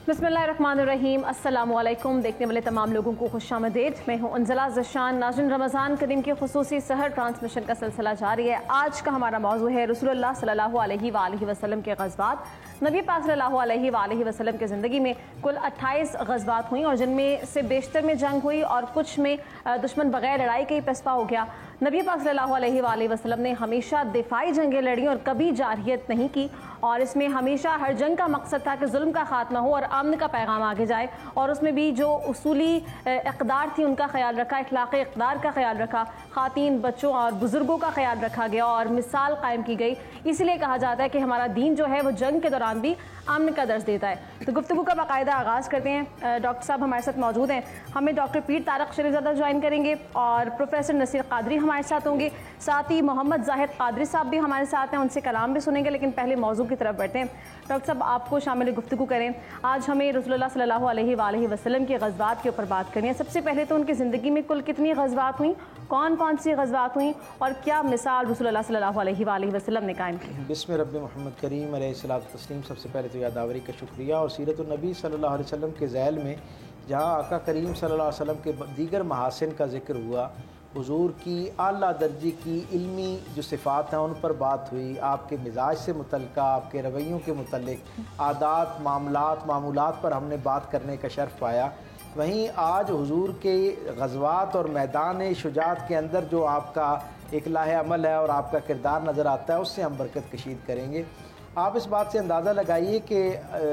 बिस्मिल्लाहिर्रहमानिर्रहीम। अस्सलाम वालेकुम। देखने वाले तमाम लोगों को खुशामदीद। मैं हूँ अंजला ज़शान। नाज़रीन, रमज़ान करीम के खुसूसी सहर ट्रांसमिशन का सिलसिला जारी है। आज का हमारा मौजू है रसूलुल्लाह सल्लल्लाहु अलैहि वसल्लम के ग़ज़वात। नबी पाक सल्लल्लाहु अलैहि वसल्लम की ज़िंदगी में कुल 28 ग़ज़वात हुई और जिनमें से बेशतर में जंग हुई और कुछ में दुश्मन बग़ैर लड़ाई के ही पसपा हो गया। नबी पाक सल्लल्लाहु अलैहि वसल्लम ने हमेशा दिफाई जंगें लड़ी और कभी जारहियत नहीं की, और इसमें हमेशा हर जंग का मकसद था कि जुल्म का खात्मा हो और अमन का पैगाम आगे जाए, और उसमें भी जो उसूली इक़दार थी उनका ख्याल रखा, इखलाक़ी इक़दार का ख्याल रखा, ख़ातीन, बच्चों और बुज़ुर्गों का ख्याल रखा गया और मिसाल कायम की गई। इसलिए कहा जाता है कि हमारा दीन जो है वो जंग के दौरान भी अमन का दर्ज देता है। तो गुफ्तगू का बाकायदा आगाज़ करते हैं। डॉक्टर साहब हमारे साथ मौजूद हैं। हमें डॉक्टर पीर तारक शरीफज़ादा ज्वाइन करेंगे और प्रोफेसर नसीर कादरी हमारे साथ होंगे। साथ ही मोहम्मद जाहिद कादरी साहब भी हमारे साथ हैं, उनसे कलाम भी सुनेंगे। लेकिन पहले मौजू की तरफ बढ़ते हैं। डॉक्टर साहब, आपको शामिल गुफ्तगू करें। आज हमें रसूलुल्लाह सल्लल्लाहु अलैहि वसल्लम के ग़ज़वात के ऊपर बात करनी है। सबसे पहले तो उनकी ज़िंदगी में कुल कितनी ग़ज़वात हुई, कौन कौन सी ग़ज़वात हुई और क्या मिसाल रसूलुल्लाह सल्लल्लाहु अलैहि वसल्लम ने कायम की? बिस्मिल्लाह रब्बि मोहम्मद करीम अलैहिस्सलातु तस्लीम। सबसे पहले तो यादावरी का शुक्रिया। और सीरत नबी सल्लल्लाहु अलैहि वसल्लम के ज़ैल में जहाँ आका करीम सल्लल्लाहु अलैहि वसल्लम के दीगर महासिन का ज़िक्र हुआ, हुज़ूर की आला दर्जे की इल्मी जो सिफ़ात हैं उन पर बात हुई, आपके मिजाज से मुतल्लिक़, आपके रवैयों के मुतल्लिक़, आदात, मामूलात पर हमने बात करने का शर्फ़ पाया। वहीं आज हुज़ूर के ग़ज़वात और मैदान शुजाअत के अंदर जो आपका इक़लाह अमल है और आपका किरदार नज़र आता है, उससे हम बरकत कशीद करेंगे। आप इस बात से अंदाज़ा लगाइए कि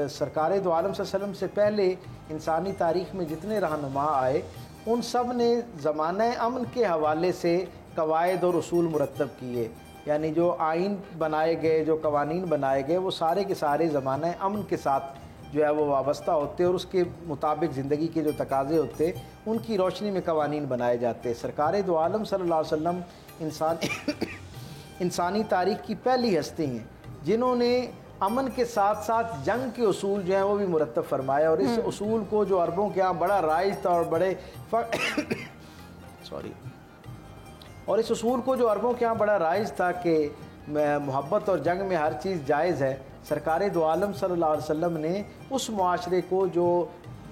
सरकार दो आलम सल्लल्लाहु अलैहि वसल्लम से पहले इंसानी तारीख़ में जितने रहनुमा आए उन सब ने ज़माना अमन के हवाले से कवायद और उसूल मुरतब किए, यानी जो आइन बनाए गए, जो कवानीन बनाए गए, वो सारे के सारे ज़माना अमन के साथ जो है वो वाबस्ता होते और उसके मुताबिक ज़िंदगी के जो तकाज़े होते उनकी रोशनी में कवानीन बनाए जाते। सरकार दो आलम सल्लल्लाहु अलैहि वसल्लम इंसानी तारीख़ की पहली हस्ती हैं जिन्होंने अमन के साथ साथ जंग के उसूल जो हैं वो भी मुरतब फरमाया। और इस उसूल को जो अरबों के यहाँ बड़ा राइज था और बड़े और इस उसूल को जो अरबों के यहाँ बड़ा राइज था कि मोहब्बत और जंग में हर चीज़ जायज़ है, सरकार दो आलम सल्लल्लाहु अलैहि वसल्लम ने उस मुआशरे को जो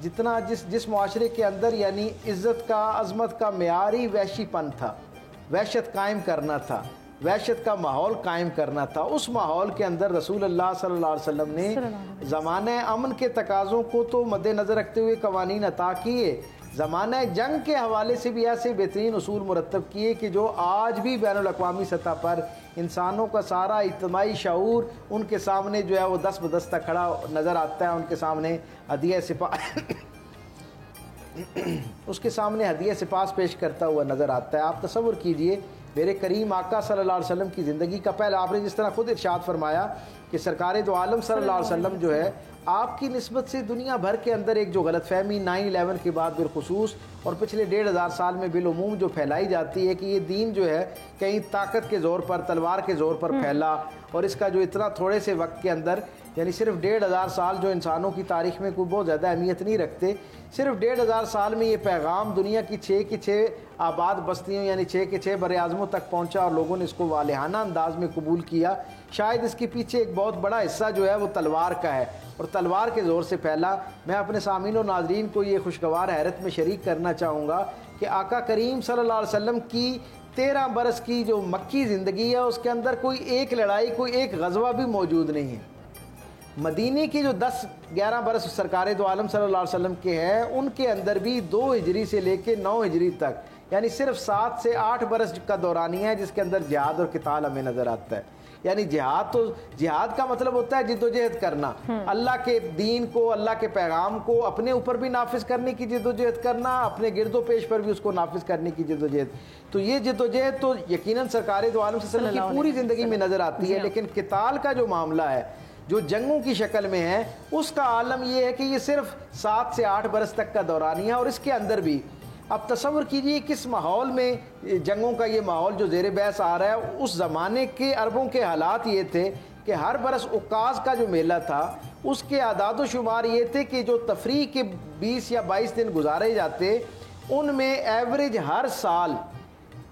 जितना जिस मुआशरे के अंदर यानी इज़्ज़त का, अज़मत का मेयार ही वहशीपन था, वहशत कायम करना था, वहशत का माहौल कायम करना था, उस माहौल के अंदर रसूलुल्लाह सल्लल्लाहु अलैहि वसल्लम ने ज़माने अमन के तकाज़ों को तो मद्देनज़र रखते हुए कवानीन अता किए, ज़माने जंग के हवाले से भी ऐसे बेहतरीन उसूल मुरतब किए कि जो आज भी बैनुल अक़वामी सतह पर इंसानों का सारा इज्तिमाई शऊर उनके सामने जो है वो दस्त बदस्ता खड़ा नज़र आता है। उनके सामने हदिया उसके सामने हदिया सिपास पेश करता हुआ नज़र आता है। आप तसव्वुर कीजिए, मेरे करीम आका सल्लल्लाहु अलैहि वसल्लम की ज़िंदगी का पहला, आपने जिस तरह खुद इरशाद फरमाया कि सरकार दो आलम सल्लल्लाहु अलैहि वसल्लम जो है आपकी निस्बत से दुनिया भर के अंदर एक जो गलतफहमी 9/11 के बाद बिलखुसूस और पिछले 1500 साल में बिलउमूम जो फैलाई जाती है कि ये दीन जो है कहीं ताकत के ज़ोर पर, तलवार के ज़ोर पर फैला, और इसका जो इतना थोड़े से वक्त के अंदर यानी सिर्फ 1500 साल जो इंसानों की तारीख़ में कोई बहुत ज़्यादा अहमियत नहीं रखते, सिर्फ 1500 साल में ये पैगाम दुनिया की 6 की 6 आबाद बस्तियों यानी 6 के 6 बर-ए-आज़मों तक पहुँचा और लोगों ने इसको वालिहाना अंदाज में कबूल किया। शायद इसके पीछे एक बहुत बड़ा हिस्सा जो है वो तलवार का है और तलवार के ज़ोर से फैला। मैं अपने सामीन और नाज़रीन को ये खुशगवार हैरत में शरीक करना चाहूँगा कि आका करीम सल्लल्लाहु अलैहि वसल्लम की 13 बरस की जो मक्की ज़िंदगी है उसके अंदर कोई एक लड़ाई, कोई एक ग़ज़वा भी मौजूद नहीं है। मदीने की जो 10-11 बरस सरकार दो आलम सल्लल्लाहु अलैहि वसल्लम के हैं उनके अंदर भी 2 हिजरी से लेके 9 हिजरी तक यानी सिर्फ 7 से 8 बरस का दौरानिया है जिसके अंदर जिहाद और किताल हमें नज़र आता है। यानी जिहाद का मतलब होता है जिद्दोजहद करना, अल्लाह के दीन को, अल्लाह के पैगाम को अपने ऊपर भी नाफिज करने की जिद्दोजहद करना, अपने गिरदो पेश पर भी उसको नाफिज करने की जिद्दोजहद। तो ये जिद्दोजहद तो यकीनन सरकार दो आलम सल्लल्लाहु अलैहि वसल्लम की पूरी ज़िंदगी में नज़र आती है। लेकिन किताल का जो मामला है जो जंगों की शक्ल में है उसका आलम यह है कि ये सिर्फ 7 से 8 बरस तक का दौरानिया, और इसके अंदर भी अब तसव्वुर कीजिए किस माहौल में जंगों का ये माहौल जो ज़ेर बहस आ रहा है। उस ज़माने के अरबों के हालात ये थे कि हर बरस उकास का जो मेला था उसके आदाद शुमार ये थे कि जो तफरीह के 20 या 22 दिन गुजारे जाते उनमें एवरेज हर साल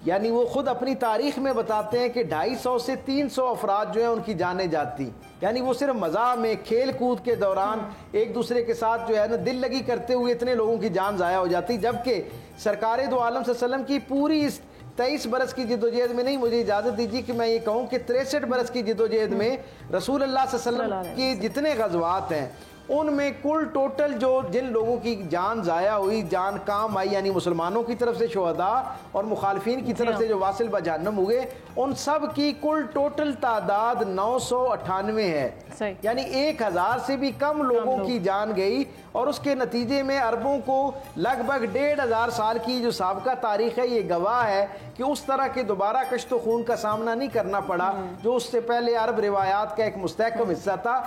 यानी वो खुद अपनी तारीख में बताते हैं कि 250 से 300 अफराद जो है उनकी जानें जाती, यानी वो सिर्फ मज़ाक में खेल कूद के दौरान एक दूसरे के साथ जो है ना दिल लगी करते हुए इतने लोगों की जान ज़ाया हो जाती, जबकि सरकार दो आलम सल्लल्लाहु अलैहि वसल्लम की पूरी इस 23 बरस की जिद्दोजहद में, नहीं मुझे इजाज़त दीजिए कि मैं ये कहूँ कि 63 बरस की जिद्दोजहद में रसूल अल्लाह सल्लल्लाहु अलैहि वसल्लम के जितने गज़वात हैं उनमें कुल टोटल जो जिन लोगों की जान ज़ाया हुई, जान काम आई, यानी मुसलमानों की तरफ से शुहदा और मुखालिफिन की तरफ से जो वासिल बजहन्नम हुए, उन सब की कुल टोटल तादाद 998 है, यानी 1000 से भी कम लोगों की जान गई। और उसके नतीजे में अरबों को लगभग 1500 साल की जो साबिका तारीख है ये गवाह है कि उस तरह के दोबारा कश्त खून का सामना नहीं करना पड़ा जो उससे पहले अरब रिवायात का एक मुस्तहकम हिस्सा था।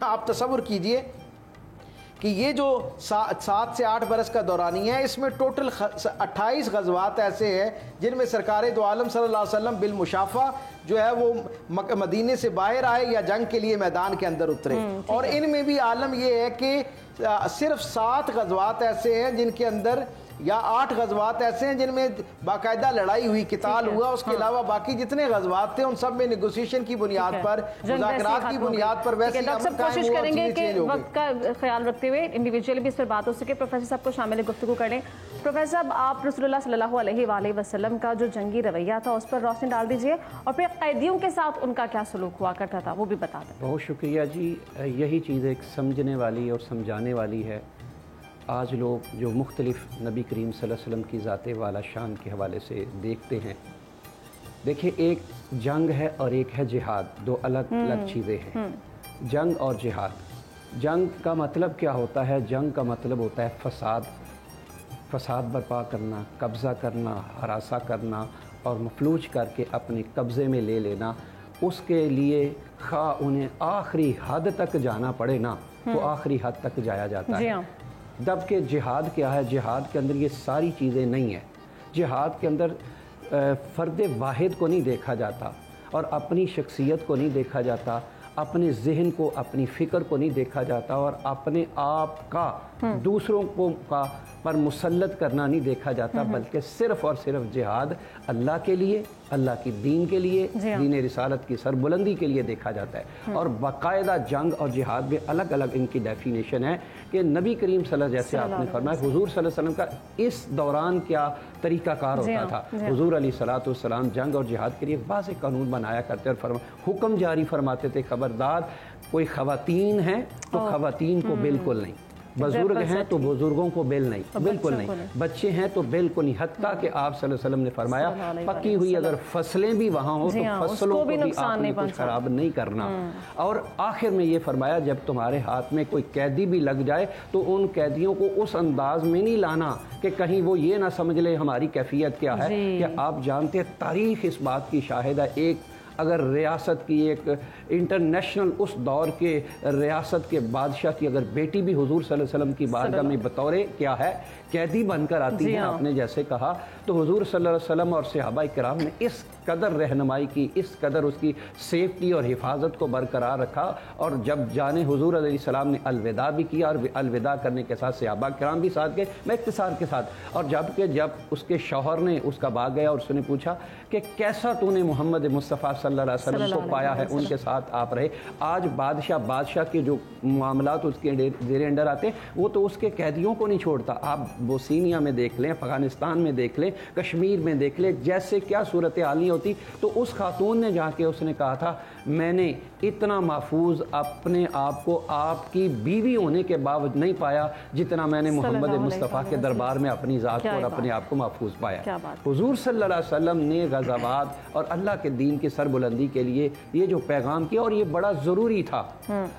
आप तसव्वुर कीजिए कि ये जो 7 से 8 बरस का दौरानिया है, इसमें टोटल 28 गज़वात ऐसे हैं जिनमें सरकार दो आलम सल्लल्लाहु अलैहि वसल्लम बिल मुशाफा जो है वो मदीने से बाहर आए या जंग के लिए मैदान के अंदर उतरे। और इनमें भी आलम ये है कि सिर्फ 7 गज़वात ऐसे हैं जिनके अंदर, या 8 गज़वात ऐसे हैं जिनमें बाकायदा लड़ाई हुई, किताल हुआ। उसके अलावा बाकी जितने गज़वात थे उन सब में नेगोशिएशन की बुनियाद पर, मुज़ाकरात की बुनियाद पर वैसे कोशिश करेंगे कि वक्त का ख्याल रखते हुए इंडिविजुअली भी इस पर बात हो सके। प्रोफेसर साहब को शामिल गुफ्तगू करें। प्रोफेसर साहब, आप रसूलुल्लाह सल्लल्लाहु अलैहि वसल्लम का जो जंगी रवैया था उस पर रोशनी डाल दीजिए, और फिर कैदियों के साथ उनका क्या सलूक हुआ करता था वो भी बता दें। बहुत शुक्रिया जी। यही चीज़ एक समझने वाली और समझाने वाली है। आज लोग जो मुख्तलिफ नबी करीम सल्लल्लाहु अलैहि वसल्लम की ज़ाते वाला शान के हवाले से देखते हैं, देखिए एक जंग है और एक है जिहाद, दो अलग अलग चीज़ें हैं। जंग और जिहाद, जंग का मतलब क्या होता है? जंग का मतलब होता है फसाद बर्पा करना, कब्ज़ा करना, हरासा करना और मफलूज करके अपने कब्ज़े में ले लेना। उसके लिए खा उन्हें आखिरी हद तक जाना पड़े ना, तो आखिरी हद तक जाया जाता है। जबकि जिहाद क्या है? जिहाद के अंदर ये सारी चीज़ें नहीं है। जिहाद के अंदर फ़र्द वाहिद को नहीं देखा जाता और अपनी शख्सियत को नहीं देखा जाता, अपने जहन को, अपनी फ़िक्र को नहीं देखा जाता और अपने आप का दूसरों को का पर मुसल्लत करना नहीं देखा जाता, बल्कि सिर्फ़ और सिर्फ जिहाद अल्लाह के लिए, अल्लाह की दीन के लिए, दीन रिसालत की सरबुलंदी के लिए देखा जाता है। और बाकायदा जंग और जिहाद में अलग अलग इनकी डेफिनेशन है कि नबी करीम सल्लल्लाहु जैसे आपने फरमाया, हुजूर सल्लल्लाहु अलैहि वसल्लम का इस दौरान क्या तरीक़ाकार होता था। हुजूर अलैहिस्सलातु वस्सलाम जंग और जिहाद के लिए वाज़ेह कानून बनाया करते और हुक्म जारी फरमाते थे, खबरदार कोई ख़वातीन हैं तो ख़वातीन को बिल्कुल नहीं, बुजुर्ग हैं तो बुजुर्गों को बिल्कुल नहीं, बच्चे हैं तो बिल्कुल नहीं। हत्ता कि आप सल्लल्लाहु अलैहि वसल्लम ने फरमाया पकी हुई अगर फसलें भी वहाँ हो तो फसलों को भी आपने कुछ खराब नहीं करना। और आखिर में ये फरमाया जब तुम्हारे हाथ में कोई कैदी भी लग जाए तो उन कैदियों को उस अंदाज में नहीं लाना कि कहीं वो ये ना समझ ले हमारी कैफियत क्या है। कि आप जानते हैं तारीख इस बात की शाहिद है, एक अगर रियासत की एक इंटरनेशनल उस दौर के रियासत के बादशाह की अगर बेटी भी हुजूर सल्लल्लाहु अलैहि वसल्लम की बारगाह में बतौरे क्या है कैदी बनकर आती है, आपने जैसे कहा, तो हुजूर सल्लल्लाहु अलैहि वसल्लम और सहाबा किराम ने इस कदर रहनुमाई की, इस कदर उसकी सेफ्टी और हिफाजत को बरकरार रखा। और जब जाने हुजूर अलैहिस्सलाम ने अलविदा भी किया और अलविदा करने के साथ सहाबा किराम भी साथ गए, मैं इख्तिसार के साथ। और जब उसके शौहर ने उसका बाग गया और उसने पूछा कि कैसा तूने मोहम्मद मुस्तफ़ा सल्लल्लाहु अलैहि वसल्लम को पाया है, उनके साथ आप रहे। आज बादशाह के जो मामलात उसके जेर अंडर आते हैं वो तो उसके कैदियों को नहीं छोड़ता। आप बोस्निया में देख लें, अफगानिस्तान में देख लें, कश्मीर में देख लें, जैसे क्या सूरत हाल नहीं होती। तो उस खातून ने जाके उसने कहा था मैंने इतना महफूज अपने आप को आपकी बीवी होने के बावजूद नहीं पाया जितना मैंने मोहम्मद मुस्तफ़ा के दरबार में अपनी ज़ात को और अपने आप को महफूज पाया। हुजूर सल्लल्लाहु अलैहि वसल्लम ने गज़ावात और अल्लाह के दीन की सरबुलंदी के लिए ये जो पैगाम किया और ये बड़ा ज़रूरी था।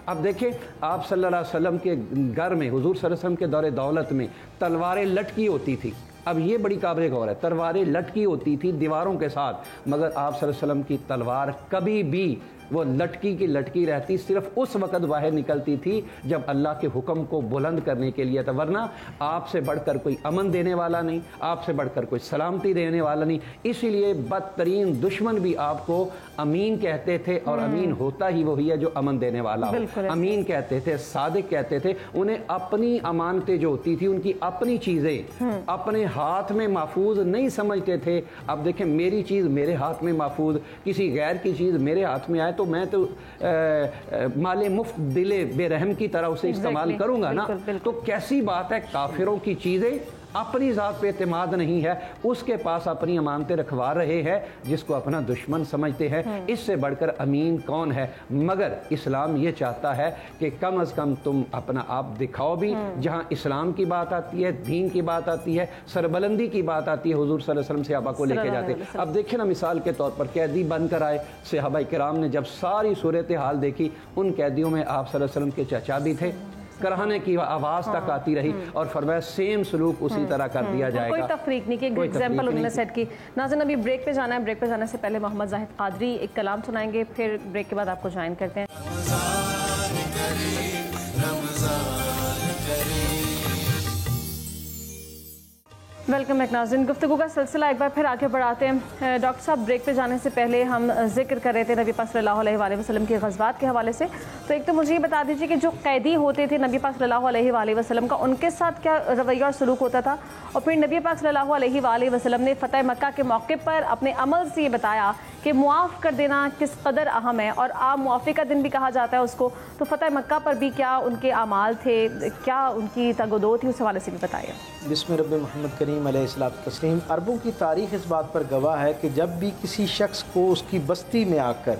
अब देखें आप सल्लल्लाहु अलैहि वसल्लम के घर में, हुजूर सल्लल्लाहु अलैहि वसल्लम के दौरे दौलत में तलवारें लटकी होती थी। अब ये बड़ी काबिल गौर है, तलवारें लटकी होती थी दीवारों के साथ, मगर आप सल्लल्लाहु अलैहि वसल्लम की तलवार कभी भी وہ लटकी की लटकी रहती, सिर्फ उस वक़्त बाहर निकलती थी जब अल्लाह के हुक्म को बुलंद करने के लिए था, वरना आपसे बढ़कर कोई अमन देने वाला नहीं, आपसे बढ़कर कोई सलामती देने वाला नहीं। इसीलिए बदतरीन दुश्मन भी आपको अमीन कहते थे, और अमीन होता ही वही है जो अमन देने वाला हो। अमीन कहते थे, सादिक कहते थे। उन्हें अपनी अमानतें जो होती थी, उनकी अपनी चीज़ें अपने हाथ में महफूज नहीं समझते थे। अब देखें, मेरी चीज़ मेरे हाथ में महफूज, किसी गैर की चीज़ मेरे हाथ में आए तो मैं तो माले मुफ्त दिले बेरहम की तरह उसे इस्तेमाल करूंगा ना। तो कैसी बात है, काफिरों की चीज़ें अपनी ज़ात पे एतमाद नहीं है, उसके पास अपनी अमानतें रखवा रहे हैं जिसको अपना दुश्मन समझते हैं। इससे बढ़कर अमीन कौन है? मगर इस्लाम ये चाहता है कि कम अज़ कम तुम अपना आप दिखाओ भी। जहाँ इस्लाम की बात आती है, दीन की बात आती है, सरबलंदी की बात आती है, हुजूर सल्लल्लाहु अलैहि वसल्लम सहाबा को लेके जाते। अब देखिए ना, मिसाल के तौर पर कैदी बनकर आए सहाबा किराम ने जब सारी सूरत हाल देखी, उन कैदियों में आप सल्लल्लाहु अलैहि वसल्लम के चाचा भी थे, कराने की आवाज तक आती रही, और फरमाया सेम सलूक उसी तरह कर दिया जाएगा। कोई तफरीक नहीं की, एग्जांपल उन्होंने सेट की। नाज़रीन, अभी ब्रेक पे जाना है। ब्रेक पे जाने से पहले मोहम्मद जाहिद कादरी एक कलाम सुनाएंगे, फिर ब्रेक के बाद आपको ज्वाइन करते हैं। वेलकम बैक नाज़रीन, गुफ्तगू का सिलसिला एक बार फिर आगे बढ़ाते हैं। डॉक्टर साहब, ब्रेक पे जाने से पहले हम जिक्र कर रहे थे नबी पाक सल्लल्लाहु अलैहि वसल्लम के ग़ज़वात के हवाले से। तो एक तो मुझे ये बता दीजिए कि जो कैदी होते थे नबी पाक सल्लल्लाहु अलैहि वसल्लम का, उनके साथ क्या रवैया और सलूक होता था? और फिर नबी पाक सल्लल्लाहु अलैहि वसल्लम ने फ़तह मक्का के मौके पर अपने अमल से ये बताया कि मुआफ़ कर देना किस कदर अहम है, और आम मुआफ़ी का दिन भी कहा जाता है उसको। तो फ़तह मक्का पर भी क्या उनके अमाल थे, क्या उनकी तगदो थी, उस हवाले से भी बताइए। बिस्मिल्लाह मोहम्मद करीम अलैहिस्सलातु तस्लीम। अरबों की तारीख़ इस बात पर गवाह है कि जब भी किसी शख्स को उसकी बस्ती में आकर,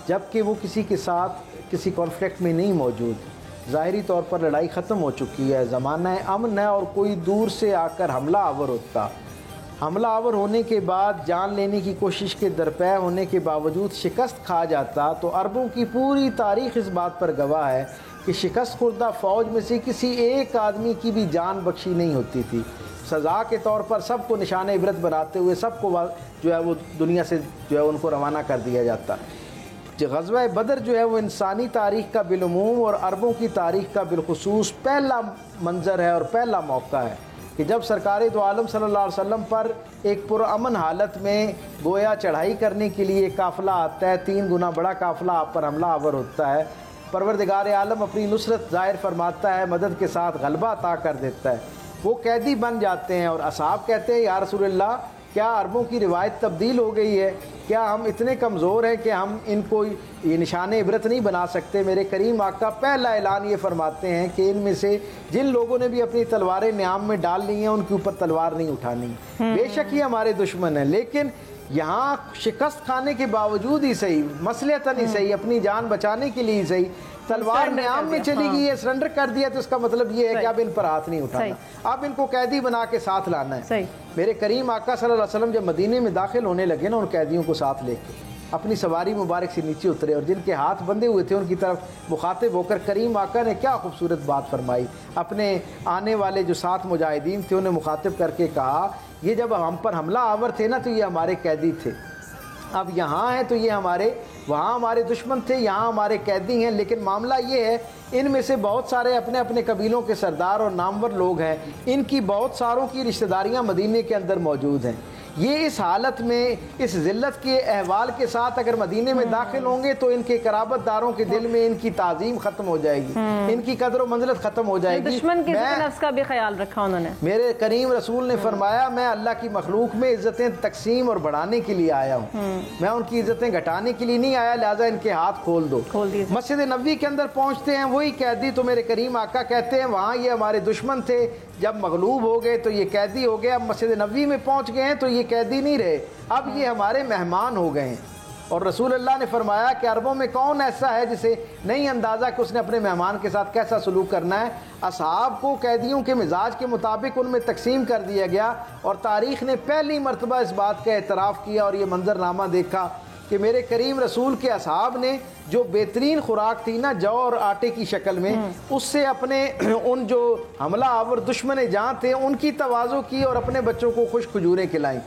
जबकि वो किसी के साथ किसी कॉन्फ्लिक्ट में नहीं मौजूद, ज़ाहिरी तौर पर लड़ाई ख़त्म हो चुकी है, ज़माना अमन है, और कोई दूर से आकर हमला आवर होता, हमला आवर होने के बाद जान लेने की कोशिश के दरपे होने के बावजूद शिकस्त खा जाता, तो अरबों की पूरी तारीख़ इस बात पर गवाह है कि शिकस्त खुर्दा फ़ौज में से किसी एक आदमी की भी जान बख्शी नहीं होती थी। सज़ा के तौर पर सबको निशान इबरत बनाते हुए सबको जो है वो दुनिया से जो है उनको रवाना कर दिया जाता। जो ग़ज़वा बदर जो है वो इंसानी तारीख़ का बिलूम और अरबों की तारीख़ का बिलखुसूस पहला मंज़र है और पहला मौका है कि जब सरकार दो आलम सल्लल्लाहु अलैहि वसल्लम पर एक पुरअमन हालत में गोया चढ़ाई करने के लिए काफ़िला आता है, 3 गुना बड़ा काफ़िला आप पर हमला आवर होता है। परवरदिगार आलम अपनी नुसरत ज़ाहिर फरमाता है, मदद के साथ गलबा अता कर देता है, वो कैदी बन जाते हैं। और असहाब कहते हैं, या रसूलल्लाह, क्या अरबों की रिवायत तब्दील हो गई है? क्या हम इतने कमज़ोर हैं कि हम इनको ये निशान इबरत नहीं बना सकते? मेरे करीम आका पहला ऐलान ये फरमाते हैं कि इनमें से जिन लोगों ने भी अपनी तलवारें न्याम में डाल ली हैं, उनके ऊपर तलवार नहीं उठानी। बेशक ही हमारे दुश्मन हैं, लेकिन यहाँ शिकस्त खाने के बावजूद ही सही, मसलियतन ही सही, अपनी जान बचाने के लिए ही सही, तलवार न्याम में चली गई है, सरेंडर कर दिया, तो इसका मतलब ये है कि अब इन पर हाथ नहीं उठाना, अब इनको कैदी बना के साथ लाना है। मेरे करीम आका सल्लल्लाहु अलैहि वसल्लम जब मदीने में दाखिल होने लगे ना, उन कैदियों को साथ लेके अपनी सवारी मुबारक से नीचे उतरे, और जिनके हाथ बंधे हुए थे उनकी तरफ मुखातिब होकर करीम आका ने क्या खूबसूरत बात फरमाई। अपने आने वाले जो 7 मुजाहिदीन थे उन्हें मुखातिब करके कहा, ये जब हम पर हमला आवर थे ना, तो ये हमारे कैदी थे, अब यहाँ हैं तो ये हमारे, वहाँ हमारे दुश्मन थे, यहाँ हमारे कैदी हैं। लेकिन मामला ये है, इनमें से बहुत सारे अपने अपने कबीलों के सरदार और नामवर लोग हैं, इनकी बहुत सारों की रिश्तेदारियाँ मदीने के अंदर मौजूद हैं। ये इस हालत में, इस ज़िल्लत के अहवाल के साथ अगर मदीने में दाखिल होंगे तो इनके कराबतदारों के दिल में इनकी ताज़ीम ख़त्म हो जाएगी, इनकी कदर व मंज़िलत ख़त्म हो जाएगी। दुश्मन की नफ्स का भी ख्याल रखा उन्होंने। मेरे करीम रसूल ने फरमाया, मैं अल्लाह की मखलूक में इज़्ज़तें तकसीम और बढ़ाने के लिए आया हूँ, मैं उनकी इज़्ज़तें घटाने के लिए नहीं आया, लिहाजा इनके हाथ खोल दो। मस्जिद नबवी के अंदर पहुँचते हैं वही कैदी, तो मेरे करीम आका कहते हैं, वहाँ ये हमारे दुश्मन थे, जब मगलूब हो गए तो ये कैदी हो गए, अब मस्जिद नबवी में पहुँच गए हैं तो ये कैदी नहीं रहे, अब ये हमारे मेहमान हो गए हैं। और रसूल अल्लाह ने फरमाया कि अरबों में कौन ऐसा है जिसे नहीं अंदाज़ा कि उसने अपने मेहमान के साथ कैसा सलूक करना है। असहाब को कैदियों के मिजाज के मुताबिक उनमें तकसीम कर दिया गया, और तारीख़ ने पहली मरतबा इस बात का एतराफ़ किया और ये मंजरनामा देखा कि मेरे करीम रसूल के असहाब ने जो बेहतरीन खुराक थी ना, जौ और आटे की शक्ल में, उससे अपने उन जो हमला आवर दुश्मन जहाँ थे उनकी तवाज़ो की और अपने बच्चों को खुश खजूरें खिलाई।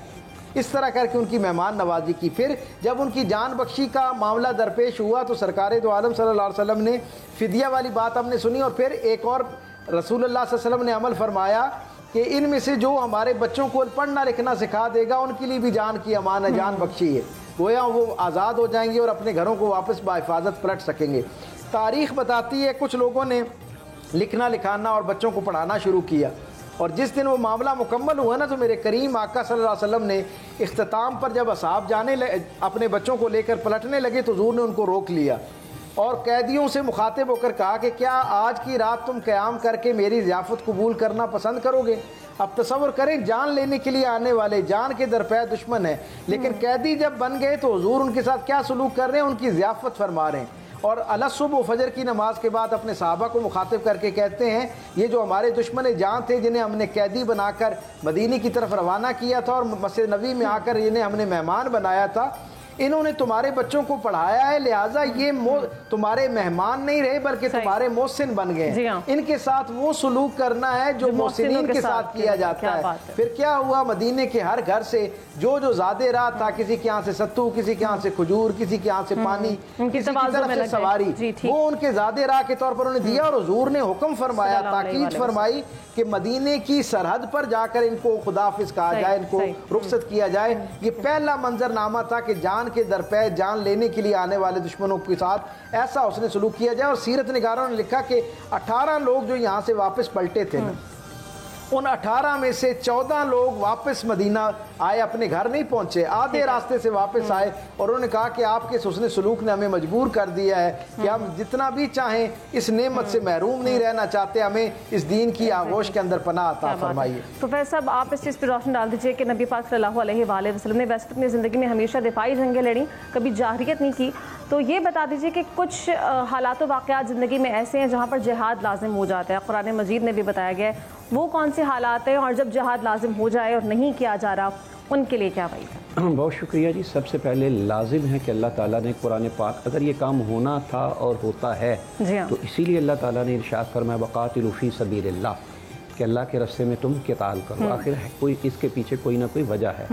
اس طرح کر کے ان کی مہمان نوازی کی۔ پھر جب ان کی جان بخشی کا معاملہ درپیش ہوا تو سرکار دو عالم صلی اللہ علیہ وسلم نے فدیہ والی بات ہم نے سنی، اور پھر ایک اور رسول اللہ صلی اللہ علیہ وسلم نے عمل فرمایا کہ ان میں سے جو ہمارے بچوں کو پڑھنا لکھنا سکھا دے گا ان کے لیے بھی جان کی امان ہے، جان بخشی ہے، گویا وہ آزاد ہو جائیں گے اور اپنے گھروں کو واپس بحفاظت پلٹ سکیں گے۔ تاریخ بتاتی ہے کچھ لوگوں نے لکھنا لکھانا اور بچوں کو پڑھانا شروع کیا، اور جس دن وہ معاملہ مکمل ہوا نا تو میرے کریم آقا صلی اللہ علیہ وسلم نے اختتام پر جب اصحاب اپنے بچوں کو لے کر پلٹنے لگے تو حضور نے ان کو روک لیا اور قیدیوں سے مخاطب ہو کر کہا کہ کیا آج کی رات تم قیام کر کے میری ضیافت قبول کرنا پسند کرو گے؟ اب تصور کریں، جان لینے کے لیے آنے والے جان کے درپے دشمن ہیں، لیکن قیدی جب بن گئے تو حضور ان کے ساتھ کیا سلوک کر رہے ہیں؟ ان کی ضیافت فرما رہے ہیں، اور الصبح و فجر کی نماز کے بعد اپنے صحابہ کو مخاطب کر کے کہتے ہیں یہ جو ہمارے دشمن جان تھے جنہیں ہم نے قیدی بنا کر مدینے کی طرف روانہ کیا تھا اور مسجد نبی میں آ کر انہیں ہم نے مہمان بنایا تھا، انہوں نے تمہارے بچوں کو پڑھایا ہے، لہٰذا یہ تمہارے مہمان نہیں رہے بلکہ تمہارے محسن بن گئے ہیں۔ ان کے ساتھ وہ سلوک کرنا ہے جو محسنین کے ساتھ کیا جاتا ہے۔ پھر کیا ہوا، مدینے کے ہر گھر سے جو زادے راہ تھا، کسی کے یہاں سے ستو، کسی کے یہاں سے کھجور، کسی کے یہاں سے پانی، کسی کی طرف سے سواری، وہ ان کے زادے راہ کے طور پر انہیں دیا، اور حضور نے حکم فرمایا، تاکید فرمائی کہ مدینے کی سرحد پر جا کر ان کو خدا حافظ کہا جائے، ان کو رخصت کیا جائے۔ یہ پہلا منظر نامہ تھا کہ جان کے درپے جان لینے کے لیے آنے والے دشمنوں کے ساتھ ایسا اس نے سلوک کیا جائے۔ اور سیرت نگاروں نے لکھا کہ 18 لوگ جو یہاں سے واپس پلٹے تھے نا، ان 18 میں سے 14 لوگ واپس مدینہ آئے، اپنے گھر نہیں پہنچے، آدھے راستے سے واپس آئے، اور انہوں نے کہا کہ آپ کے حسن سلوک نے ہمیں مجبور کر دیا ہے کہ ہم جتنا بھی چاہیں اس نعمت سے محروم نہیں رہنا چاہتے، ہمیں اس دین کی آغوش کے اندر پناہ عطا فرمائیے۔ پروفیسر صاحب، آپ اس چیز پہ روشن ڈال دیجئے کہ نبی پاک صلی اللہ علیہ وآلہ وسلم نے ویسے اپنی زندگی میں ہمیشہ دفاعی جنگیں لڑیں، کبھی جاہریت نہیں کی، تو یہ بتا دیجئے کہ کچھ حالات و واقعات زندگی میں ایسے ہیں جہاں پر جہاد لازم ہو جاتا ہے، قرآن مجید میں بھی بتایا گیا ہے، وہ کون سے حالات ہیں، اور جب جہاد لازم ہو جائے اور نہیں کیا جا رہا ان کے لیے کیا وعید ہے؟ بہت شکریہ جی۔ سب سے پہلے لازم ہے کہ اللہ تعالیٰ نے قرآن پاک، اگر یہ کام ہونا تھا اور ہوتا ہے تو اسی لیے اللہ تعالیٰ نے ارشاد فرمایا وقاتلوا فی سبیل اللہ، کہ اللہ کے راستے میں تم قتال کرو، آخر ہے کوئی اس کے پیچھے کوئی نہ کوئی وجہ ہے،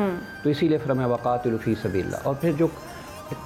تو اسی لیے فرمایا وقاتلوا فی سبیل اللہ۔ اور پھر جو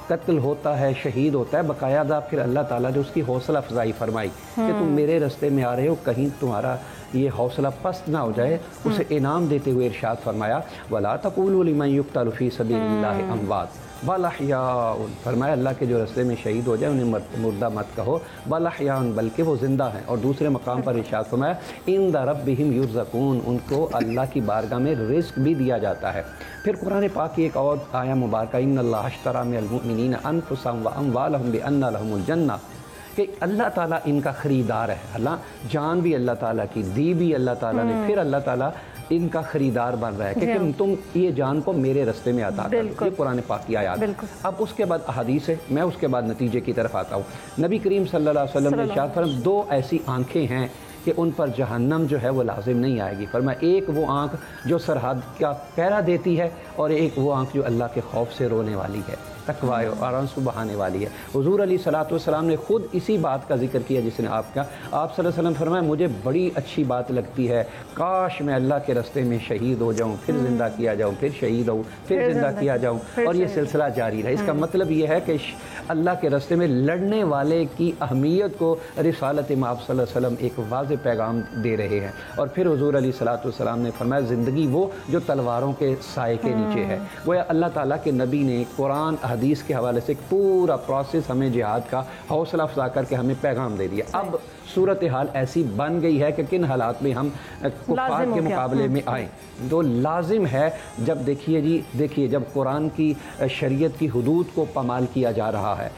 قتل ہوتا ہے، شہید ہوتا ہے، باقاعدہ پھر اللہ تعالیٰ نے اس کی حوصلہ افزائی فرمائی کہ تم میرے راستے میں آ رہے ہو، کہیں تمہارا یہ حوصلہ پست نہ ہو جائے، اسے انعام دیتے ہوئے ارشاد فرمایا وَلَا تَقُولُوا لِمَنْ يُقْتَلُ فِي سَبِيلِ اللَّهِ أَمْوَاتٌ بَلْ أَحْيَاءٌ، فرمایا اللہ کے جو راستے میں شہید ہو جائے انہیں مردہ مت کہو، بَلْ أَحْيَاءٌ، بلکہ وہ زندہ ہیں۔ اور دوسرے مقام پر ارشاد فرمایا عِنْدَ رَبِّهِمْ يُرْزَقُونَ، ان کو اللہ کی بارگاہ میں رزق بھی دیا جاتا ہے۔ پھر قرآن پاک کی ایک اور آیہ مبارکہ إِنَّ اللَّهَ اشْتَرَىٰ مِنَ الْمُؤْمِنِينَ أَنفُسَهُمْ وَأَمْوَالَهُمْ بِأَنَّ لَهُمُ الْجَنَّةَ، کہ اللہ تعالیٰ ان کا خریدار ہے، اللہ جان بھی اللہ تعالیٰ کی دی بھی اللہ تعالیٰ نے، پھر اللہ تعالیٰ ان کا خریدار بن رہا ہے کہ تم یہ جان کو میرے راستے میں عطا کرو۔ یہ قرآن پاک کی آیات۔ اب اس کے بعد احادیث ہے، میں اس کے بعد نتیجے کی طرف آتا ہوں۔ نبی کریم صلی اللہ علیہ وسلم نے ارشاد فرمایا دو ایسی آنکھیں ہیں کہ ان پر جہنم جو ہے وہ لازم نہیں آئے گی، فرمایا ایک وہ آنکھ جو سرحد کا پہرا دیتی ہے، اور ایک وہ آنکھ جو اللہ کے خوف سے رونے والی ہے، تقوی اور آنسو بہانے والی ہے۔ حضور علیہ الصلوۃ والسلام نے خود اسی بات کا ذکر کیا جس نے آپ کا، آپ صلی اللہ علیہ وسلم فرمایا مجھے بڑی اچھی بات لگتی ہے، کاش میں اللہ کے راستے میں شہید ہو جاؤں، پھر زندہ کیا جاؤں، پھر شہید ہوں، پھر زندہ کیا جاؤں، اور یہ سلسلہ جاری رہے۔ اس کا مطلب یہ ہے کہ اللہ کے راستے میں لڑنے والے کی اہمیت کو رسالت مآب صلی اللہ علیہ وسلم ایک واضح پیغام دے رہے ہیں۔ اور پھر حضور علیہ الصلوۃ والسلام نے فرمایا زندگی وہ جو تلواروں کے سائے کے نیچے ہے، گویا اللہ تعالیٰ کے نبی نے قرآن حدیث کے حوالے سے ایک پورا پروسیس ہمیں جہاد کا حوصلہ افزا کر کے ہمیں پیغام دے دیا۔ اب صورتحال ایسی بن گئی ہے کہ کن حالات میں ہم کفار کے مقابلے میں آئیں، تو لازم ہے جب دیکھیے جب قرآن کی شریعت کی حدود کو پامال کیا جا رہا ہے،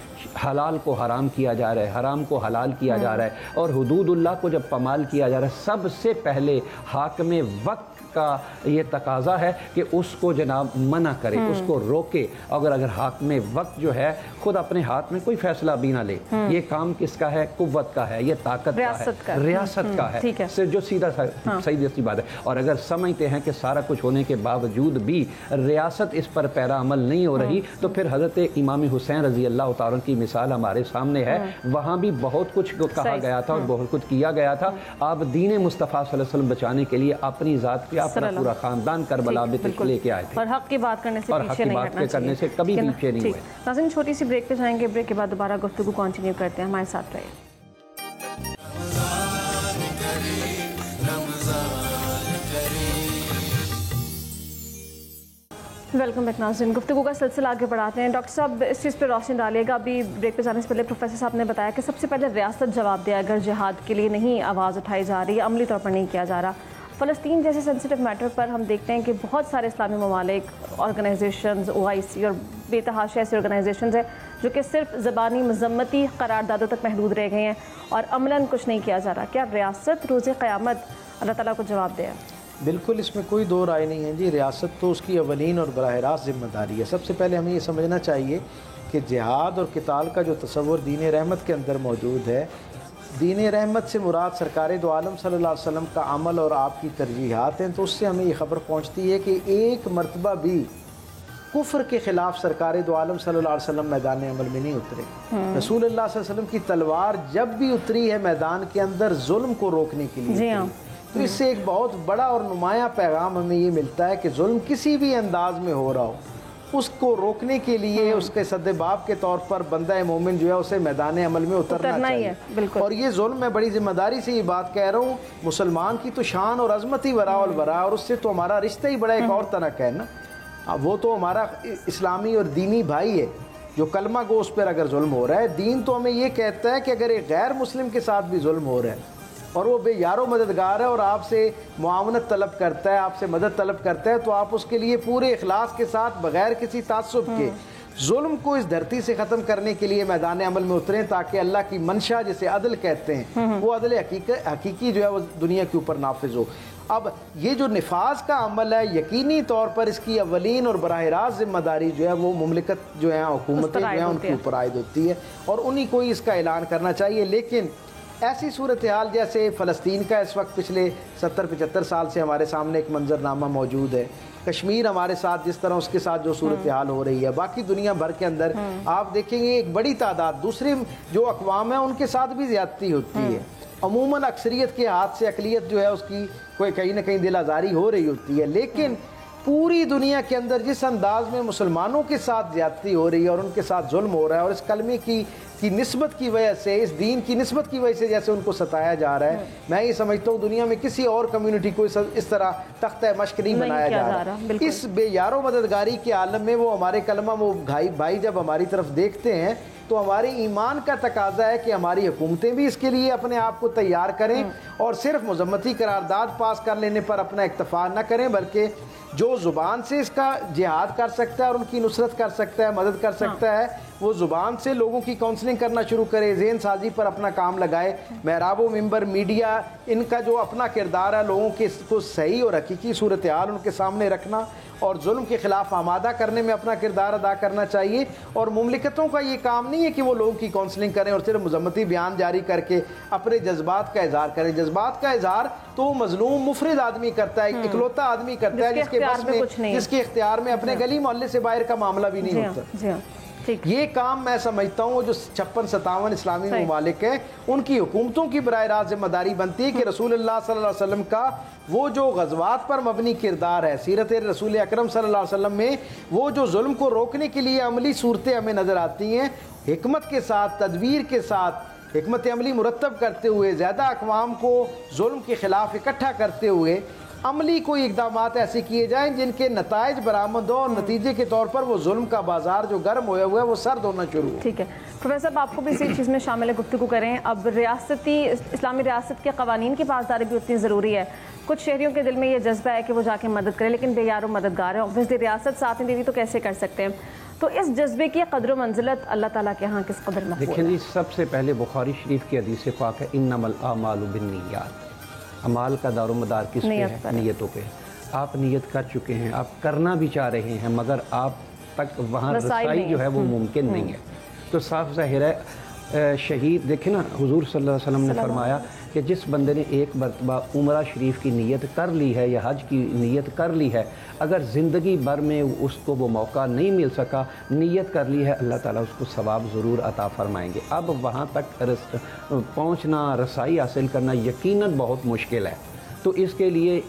حلال کو حرام کیا جا رہا ہے، حرام کو حلال کیا جا رہا ہے، اور حدود اللہ کو جب پامال کیا جا رہا ہے، سب سے پہلے حاکم وقت کا یہ تقاضا ہے کہ اس کو جناب منع کرے، اس کو روکے۔ اگر حاکم وقت جو ہے خود اپنے ہاتھ میں کوئی فیصلہ بھی نہ لے، یہ کام کس کا ہے؟ قوت کا ہے، یہ طاقت کا ہے، ریاست کا ہے، جو سیدھا سی بات ہے۔ اور اگر سمجھتے ہیں کہ سارا کچھ ہونے کے باوجود بھی ریاست اس پر پیرا عمل نہیں ہو رہی، تو پھر حضرت امام حسین رضی اللہ تعالیٰ کی مثال ہمارے سامنے ہے، وہاں بھی بہت کچھ کہا گیا تھا اور بہت کچھ کیا گیا تھا۔ آپ دین مصطفیٰ صلی اللہ علیہ وسلم بچانے کے لیے اپنی ذات پہ अपना पूरा खानदान करबला में लेके आए थे और हक की बात करने से पीछे नहीं हटना करने से कभी पीछे नहीं हुए। नाज़रीन, छोटी सी ब्रेक पे जाएंगे, ब्रेक के बाद दोबारा गुफ्तगू कंटिन्यू करते हैं, हमारे साथ रहिए। वेलकम बैक नाज़रीन, गुफ्तगू का सिलसिला आगे बढ़ाते हैं। डॉक्टर साहब, इस चीज़ पर रोशनी डालिएगा। अभी ब्रेक पे जाने से पहले प्रोफेसर साहब ने बताया कि सबसे पहले रियासत जवाब दे, अगर जिहाद के लिए नहीं आवाज़ उठाई जा रही है, अमली तौर पर नहीं किया जा रहा। फ़लस्तीन जैसे सेंसिटिव मैटर पर हम देखते हैं कि बहुत सारे इस्लामी ममालिक, ऑर्गेनाइजेशंस, OIC और बेतहाशा ऐसे ऑर्गेनाइजेशंस हैं जो कि सिर्फ ज़बानी मज़म्मती करारदादों तक महदूद रह गए हैं और अमलन कुछ नहीं किया जा रहा। क्या रियासत रोज़े क़यामत अल्लाह ताला को जवाब दे? बिल्कुल, इसमें कोई दो राय नहीं है जी। रियासत तो उसकी अवलीन और बराह रास्त ज़िम्मेदारी है। सबसे पहले हमें ये समझना चाहिए कि जिहाद और क़िताल का जो तसव्वुर दीन रहमत के अंदर मौजूद है, दीन रहमत से मुराद सरकार दो आलम सल्लल्लाहु अलैहि वसल्लम का अमल और आपकी तरजीहात हैं। तो उससे हमें ये ख़बर पहुँचती है कि एक मरतबा भी कुफ्र के ख़िलाफ़ सरकार दो आलम सल्लल्लाहु अलैहि वसल्लम मैदान अमल में नहीं उतरे। रसूलुल्लाह सल्लल्लाहु अलैहि वसल्लम की तलवार जब भी उतरी है मैदान के अंदर जुल्म को रोकने के लिए। तो इससे एक बहुत बड़ा और नुमाया पैगाम हमें ये मिलता है कि जुल्म किसी भी अंदाज में हो रहा हो, उसको रोकने के लिए उसके सद्देबाब के तौर पर बंदा मोमिन जो है उसे मैदान अमल में उतरना चाहिए। और ये जुल्म, मैं बड़ी जिम्मेदारी से ये बात कह रहा हूँ, मुसलमान की तो शान और अजमत ही वरा और बरा, और उससे तो हमारा रिश्ता ही बड़ा एक और तरह का है ना। वो तो हमारा इस्लामी और दीनी भाई है जो कलमा गो, उस पर अगर जुल्म हो रहा है। दीन तो हमें ये कहता है कि अगर एक गैर मुस्लिम के साथ भी जुल्म हो रहा है और वो बेयारो मददगार है और आपसे मुआवनत तलब करता है, आपसे मदद तलब करता है, तो आप उसके लिए पूरे इखलास के साथ बग़ैर किसी तासुब के जुल्म को इस धरती से ख़त्म करने के लिए मैदान अमल में उतरें, ताकि अल्लाह की मंशा जिसे अदल कहते हैं वो अदल हकीकी जो है वो दुनिया के ऊपर नाफिज हो। अब ये जो निफाज का अमल है, यकीनी तौर पर इसकी अवलीन और बराह रास्त ज़िम्मेदारी जो है वो मुमलिकत जो है, हुकूमतें जो हैं उनके ऊपर आयद होती है और उन्हीं को ही इसका ऐलान करना चाहिए। लेकिन ऐसी सूरत हाल जैसे फ़लस्तीन का इस वक्त पिछले 70-75 साल से हमारे सामने एक मंजरनामा मौजूद है, कश्मीर हमारे साथ जिस तरह उसके साथ जो सूरत हाल हो रही है, बाकी दुनिया भर के अंदर आप देखेंगे एक बड़ी तादाद दूसरे जो अक़वाम है उनके साथ भी ज़्यादती होती है। अमूमन अक्सरियत के हाथ से अक़लियत जो है उसकी कोई कहीं ना कहीं दिल आज़ारी हो रही होती है। लेकिन पूरी दुनिया के अंदर जिस अंदाज में मुसलमानों के साथ ज़्यादती हो रही है और उनके साथ जुल्म हो रहा है और इस कलमे की निस्बत की वजह से, इस दीन की निस्बत की वजह से जैसे उनको सताया जा रहा है, मैं ये समझता हूँ दुनिया में किसी और कम्युनिटी को इस तरह तख्ता मश्क नहीं बनाया जा रहा। इस बेयारो मददगारी के आलम में वो हमारे कलमा वो भाई जब हमारी तरफ देखते हैं तो हमारे ईमान का तकाजा है कि हमारी हुकूमतें भी इसके लिए अपने आप को तैयार करें और सिर्फ मजम्मती करारदाद पास कर लेने पर अपना इक्तफा न करें, बल्कि जो ज़ुबान से इसका जिहाद कर सकता है और उनकी नुसरत कर सकता है, मदद कर सकता है, वो ज़ुबान से लोगों की काउंसलिंग करना शुरू करे, ज़हन साजी पर अपना काम लगाए। महराब मिंबर मीडिया, इनका जो अपना किरदार है लोगों के को सही और हकीकी सूरत हाल उनके सामने रखना और जुल्म के ख़िलाफ़ आमादा करने में अपना किरदार अदा करना चाहिए। और मुमलिकतों का ये काम नहीं है कि वो लोगों की काउंसलिंग करें और सिर्फ मजम्मती बयान जारी करके अपने जज्बात का इजहार करें। जज्बात का इजहार तो मजलूम मुफरिद आदमी करता है, इकलौता आदमी करता है जिसके इख्तियार में अपने गली मोहल्ले से बाहर का मामला भी नहीं होता। ये काम मैं समझता हूँ जो 56-57 इस्लामी ममालिक हैं उनकी हुकूमतों की बराह रास्त जिम्मेदारी बनती है कि रसूलुल्लाह सल्लल्लाहु अलैहि वसल्लम का वो जो गज़वात पर मबनी किरदार है, सीरत रसूल अकरम सल्लल्लाहु अलैहि वसल्लम में वो जो जुल्म को रोकने के लिए अमली सूरतें हमें नज़र आती हैं, हिकमत के साथ, तदबीर के साथ, हिकमत अमली मुरतब करते हुए, ज़्यादा अक़वाम को जुल्म के ख़िलाफ़ इकट्ठा करते हुए अमली कोई इक़दामात ऐसे किए जाएं जिनके नताइज बरामद हो और नतीजे के तौर पर वो जुल्म का बाजार जो गर्म होया हुआ है वो सर्द होना शुरू हो। ठीक है प्रोफेसर साहब, आपको भी इसी चीज़ में शामिल गुफ्तगू करें। अब रियासती इस्लामी रियासत के कवानीन की पासदारी भी उतनी ज़रूरी है। कुछ शहरियों के दिल में ये जज्बा है कि वो जाके मदद करें, लेकिन बेयारो मददगार है, ऑब्वियसली रियासत साथ नहीं देती तो कैसे कर सकते हैं। तो इस जज्बे की कदर मंजिलत अल्लाह ताला के यहाँ किस कदर मक़बूल है? देखिए जी, सबसे पहले बुखारी शरीफ की हदीस पाक है, इन्नमल आमालु बिन्नियात, अमाल का दारोमदार किस पे है? नियतों पे। आप नियत कर चुके हैं, आप करना भी चाह रहे हैं, मगर आप तक वहाँ रसाई जो है वो मुमकिन नहीं है, तो साफ ज़ाहिर है शहीद। देखें ना, हुजूर सल्लल्लाहु अलैहि वसल्लम ने फरमाया कि जिस बंदे ने एक मरतबा उमरा शरीफ की नीयत कर ली है या हज की नीयत कर ली है, अगर ज़िंदगी भर में उसको वो मौका नहीं मिल सका, नीयत कर ली है, अल्लाह ताला उसको सवाब ज़रूर अता फरमाएंगे। अब वहाँ तक पहुँचना, रसाई हासिल करना यकीनन बहुत मुश्किल है। तो इसके लिए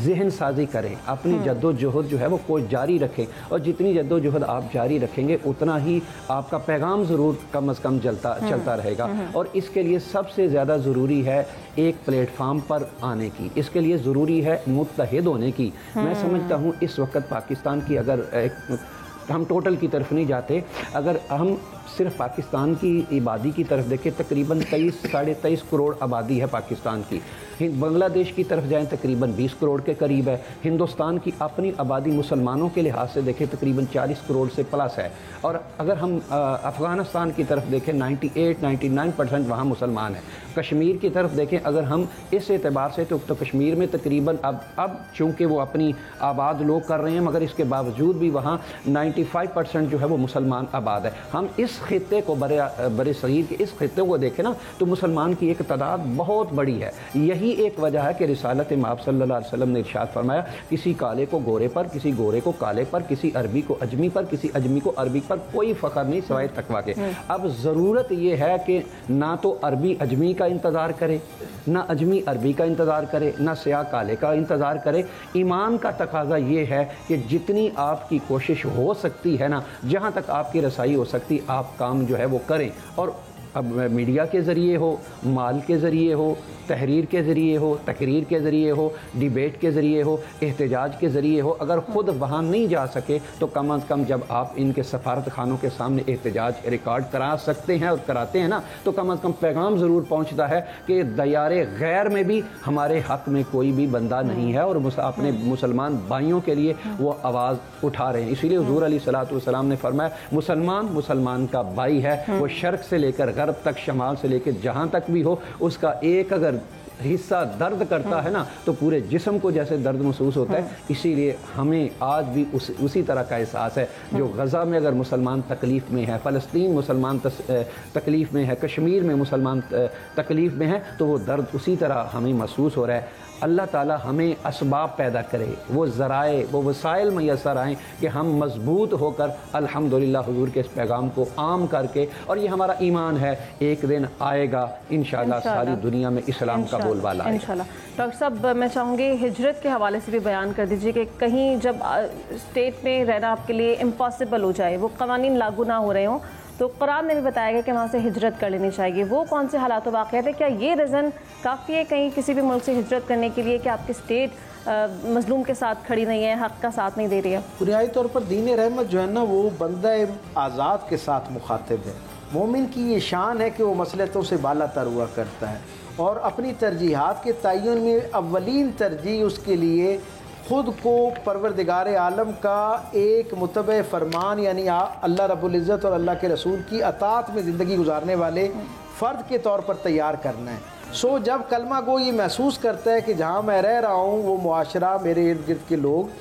ذہن سازی کریں، اپنی جدوجہد جو ہے وہ کوئی جاری رکھیں، اور جتنی جدوجہد آپ جاری رکھیں گے اتنا ہی آپ کا پیغام ضرور کم از کم چلتا رہے گا۔ اور اس کے لیے سب سے زیادہ ضروری ہے ایک پلیٹ فارم پر آنے کی، اس کے لیے ضروری ہے متحد ہونے کی۔ میں سمجھتا ہوں اس وقت پاکستان کی، اگر ہم ٹوٹل کی طرف نہیں جاتے، اگر ہم صرف پاکستان کی آبادی کی طرف دیکھیں، تقریباً 23-23.5 کروڑ آبادی ہے پاکستان کی۔ بنگلہ دیش کی طرف جائیں تقریباً 20 کروڑ کے قریب ہے۔ ہندوستان کی اپنی آبادی مسلمانوں کے لحاظ سے دیکھیں تقریباً 40 کروڑ سے پلس ہے، اور اگر ہم افغانستان کی طرف دیکھیں 98-99% وہاں مسلمان ہیں۔ کشمیر کی طرف دیکھیں اگر ہم اس اعتبار سے تو کشمیر میں تقریباً اب چونکہ وہ اپنی آباد لوگ کر رہے ہیں، مگر اس کے باوجود بھی وہاں 95% جو ہے وہ مسلمان آباد ہے۔ ہم اس خطے کو برے صغیر کے اس خطے کو دیکھیں نا تو مسلمان کی ایک تعداد بہت بڑی ہے۔ یہی ایک وجہ ہے کہ رسالت مآب صلی اللہ علیہ وسلم نے ارشاد فرمایا، کسی کالے کو گورے پر، کسی گورے کو کالے پر، کسی عربی کو اجمی پر، کسی اجمی کو عربی پر کوئی فخر نہیں سوائے تقویٰ کے۔ اب ضرورت یہ ہے کہ نہ تو عربی اجمی کا انتظار کرے، نہ اجمی عربی کا انتظار کرے، نہ سیاہ کالے کا انتظار کرے۔ ایمان کا تقاضا یہ ہے کہ جتنی آپ کی کوشش ہو سکتی ہے نا، جہاں تک آپ کی رسائی ہو سکتی، آپ کام جو ہے وہ کریں۔ اور اب میڈیا کے ذریعے ہو، مال کے ذریعے ہو، تحریر کے ذریعے ہو، تقریر کے ذریعے ہو، ڈیبیٹ کے ذریعے ہو، احتجاج کے ذریعے ہو، اگر خود وہاں نہیں جا سکے تو کم از کم جب آپ ان کے سفارت خانوں کے سامنے احتجاج ریکارڈ کرا سکتے ہیں اور کراتے ہیں نا، تو کم از کم پیغام ضرور پہنچتا ہے کہ دیار غیر میں بھی ہمارے حق میں کوئی بھی بندہ نہیں ہے، اور اپنے مسلمان بھائیوں کے لیے وہ آواز اٹھا رہے ہیں۔ اسی لیے حضور علیہ الصلوۃ والسلام نے فرمایا، مسلمان کا بھائی ہے، وہ شرق سے لے کر غرب تک، شمال سے لے کے جہاں تک بھی ہو، اس کا ایک اگر حصہ درد کرتا ہے نا تو پورے جسم کو جیسے درد محسوس ہوتا ہے۔ اسی لیے ہمیں آج بھی اسی طرح کا احساس ہے، جو غزہ میں اگر مسلمان تکلیف میں ہے، فلسطین مسلمان تکلیف میں ہے، کشمیر میں مسلمان تکلیف میں ہے، تو وہ درد اسی طرح ہمیں محسوس ہو رہا ہے۔ اللہ تعالیٰ ہمیں اسباب پیدا کرے، وہ ذرائع، وہ وسائل میسر آئیں کہ ہم مضبوط ہو کر الحمدللہ حضور کے اس پیغام کو عام کر کے، اور یہ ہمارا ایمان ہے ایک دن آئے گا انشاءاللہ ساری دنیا میں اسلام کا بول بالا آئے گا انشاءاللہ۔ ڈاکٹر صاحب میں چاہوں گی ہجرت کے حوالے سے بھی بیان کر دیجیے کہ کہیں جب اسٹیٹ میں رہنا آپ کے لیے امپاسبل ہو جائے، وہ قوانین لاگو نہ ہو رہے ہوں، تو قرآن میں بھی بتایا گیا کہ وہاں سے ہجرت کر لینی چاہیے۔ وہ کون سے حالات و واقعات ہیں؟ کیا یہ ریزن کافی ہے کہیں کسی بھی ملک سے ہجرت کرنے کے لیے کہ آپ کی اسٹیٹ مظلوم کے ساتھ کھڑی نہیں ہے، حق کا ساتھ نہیں دے رہی ہے؟ بنیادی طور پر دین رحمت جو ہے نا وہ بندہ آزاد کے ساتھ مخاطب ہے۔ مومن کی یہ شان ہے کہ وہ مصلحتوں سے بالا تر ہوا کرتا ہے، اور اپنی ترجیحات کے تعین میں اولین ترجیح اس کے لیے خود کو پروردگار عالم کا ایک متبع فرمان یعنی اللہ رب العزت اور اللہ کے رسول کی اطاعت میں زندگی گزارنے والے فرد کے طور پر تیار کرنا ہے۔ جب کلمہ گو یہ محسوس کرتا ہے کہ جہاں میں رہ رہا ہوں وہ معاشرہ، میرے ارد گرد کے لوگ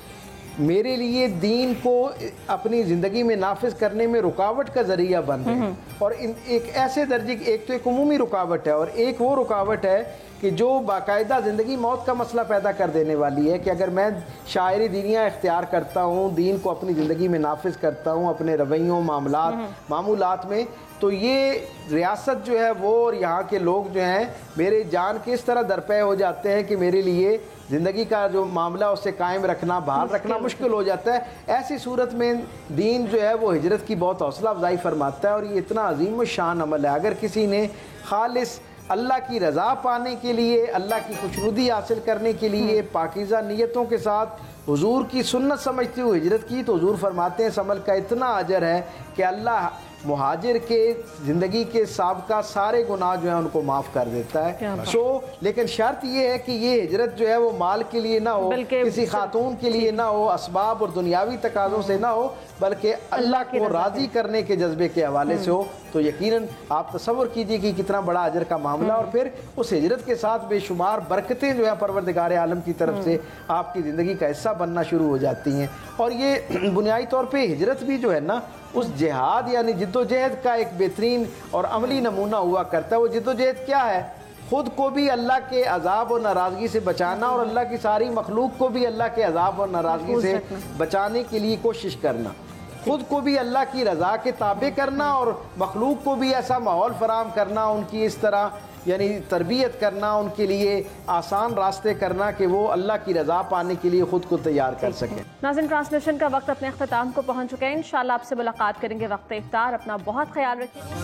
میرے لیے دین کو اپنی زندگی میں نافذ کرنے میں رکاوٹ کا ذریعہ بن رہے ہیں، اور ایک ایسے درجے ایک تو ایک عمومی رکاوٹ ہے، اور ایک وہ رکاوٹ ہے کہ جو باقاعدہ زندگی موت کا مسئلہ پیدا کر دینے والی ہے کہ اگر میں شاعری دینیا اختیار کرتا ہوں، دین کو اپنی زندگی میں نافذ کرتا ہوں اپنے رویوں، معمولات میں، تو یہ ریاست جو ہے وہ اور یہاں کے لوگ جو ہیں میرے جان کے اس طرح درپے ہو جاتے ہیں کہ میرے لیے زندگی کا جو معاملہ اسے قائم رکھنا، بحال رکھنا مشکل ہو جاتا ہے۔ ایسی صورت میں دین جو ہے وہ ہجرت کی بہت حوصلہ افزائی فرماتا ہے، اور یہ اتنا عظیم الشان عمل ہے۔ اگر کسی نے خالص اللہ کی رضا پانے کے لیے، اللہ کی خوشنودی حاصل کرنے کے لیے پاکیزہ نیتوں کے ساتھ حضور کی سنت سمجھتے ہوئے ہجرت کی، تو حضور فرماتے ہیں اس عمل کا اتنا اجر ہے کہ اللہ مہاجر کے زندگی کے سابقہ سارے گناہ جو ہیں ان کو معاف کر دیتا ہے۔ لیکن شرط یہ ہے کہ یہ ہجرت جو ہے وہ مال کے لیے نہ ہو، کسی خاتون کے لیے نہ ہو، اسباب اور دنیاوی تقاضوں سے نہ ہو، بلکہ اللہ کو راضی کرنے کے جذبے کے حوالے سے ہو، تو یقیناً آپ تصور کیجئے کہ کتنا بڑا اجر کا معاملہ، اور پھر اس ہجرت کے ساتھ بے شمار برکتیں جو ہیں پروردگار عالم کی طرف سے آپ کی زندگی کا حصہ بننا شروع ہو جاتی ہیں۔ اور یہ بنیادی طور پہ ہجرت بھی جو ہے نا اس جہاد یعنی جد و جہد کا ایک بہترین اور عملی نمونہ ہوا کرتا ہے۔ وہ جد و جہد کیا ہے؟ خود کو بھی اللہ کے عذاب اور ناراضگی سے بچانا، اور اللہ کی ساری مخلوق کو بھی اللہ کے عذاب اور ناراضگی سے بچانے کے لیے کوشش کرنا، خود کو بھی اللہ کی رضا کے تابع کرنا، اور مخلوق کو بھی ایسا ماحول فراہم کرنا، ان کی اس طرح یعنی تربیت کرنا، ان کے لیے آسان راستے کرنا کہ وہ اللہ کی رضا پانے کے لیے خود کو تیار کر سکیں۔ ناظرین، ٹرانسمیشن کا وقت اپنے اختتام کو پہنچ چکے ہیں۔ انشاءاللہ آپ سے ملاقات کریں گے وقت افطار۔ اپنا بہت خیال رکھیں۔